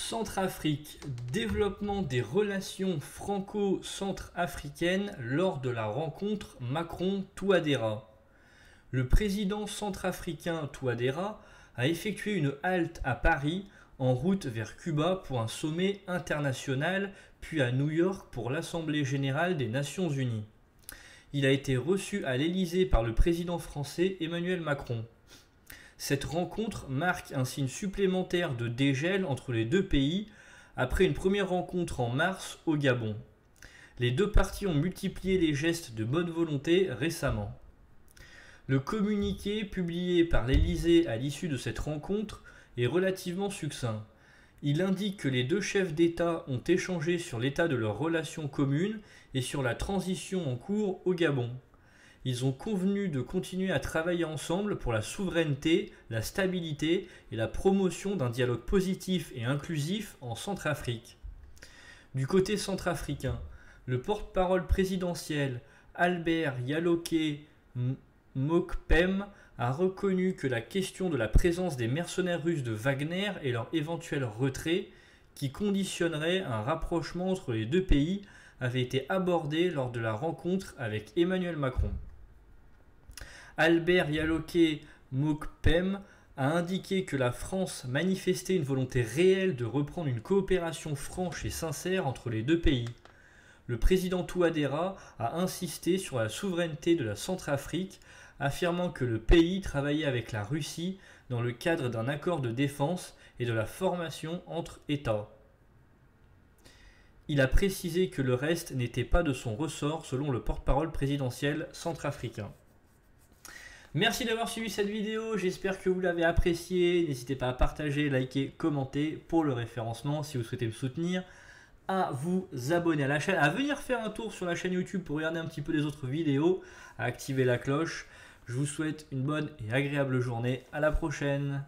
Centrafrique, développement des relations franco-centrafricaines lors de la rencontre Macron-Touadéra. Le président centrafricain Touadéra a effectué une halte à Paris en route vers Cuba pour un sommet international, puis à New York pour l'Assemblée générale des Nations unies. Il a été reçu à l'Élysée par le président français Emmanuel Macron. Cette rencontre marque un signe supplémentaire de dégel entre les deux pays après une première rencontre en mars au Gabon. Les deux parties ont multiplié les gestes de bonne volonté récemment. Le communiqué publié par l'Élysée à l'issue de cette rencontre est relativement succinct. Il indique que les deux chefs d'État ont échangé sur l'état de leurs relations communes et sur la transition en cours au Gabon. Ils ont convenu de continuer à travailler ensemble pour la souveraineté, la stabilité et la promotion d'un dialogue positif et inclusif en Centrafrique. Du côté centrafricain, le porte-parole présidentiel Albert Yaloke Mokpem a reconnu que la question de la présence des mercenaires russes de Wagner et leur éventuel retrait, qui conditionnerait un rapprochement entre les deux pays, avait été abordée lors de la rencontre avec Emmanuel Macron. Albert Yaloke Mokpem a indiqué que la France manifestait une volonté réelle de reprendre une coopération franche et sincère entre les deux pays. Le président Touadéra a insisté sur la souveraineté de la Centrafrique, affirmant que le pays travaillait avec la Russie dans le cadre d'un accord de défense et de la formation entre États. Il a précisé que le reste n'était pas de son ressort selon le porte-parole présidentiel centrafricain. Merci d'avoir suivi cette vidéo, j'espère que vous l'avez appréciée. N'hésitez pas à partager, liker, commenter pour le référencement si vous souhaitez me soutenir, à vous abonner à la chaîne, à venir faire un tour sur la chaîne YouTube pour regarder un petit peu les autres vidéos, à activer la cloche. Je vous souhaite une bonne et agréable journée. À la prochaine.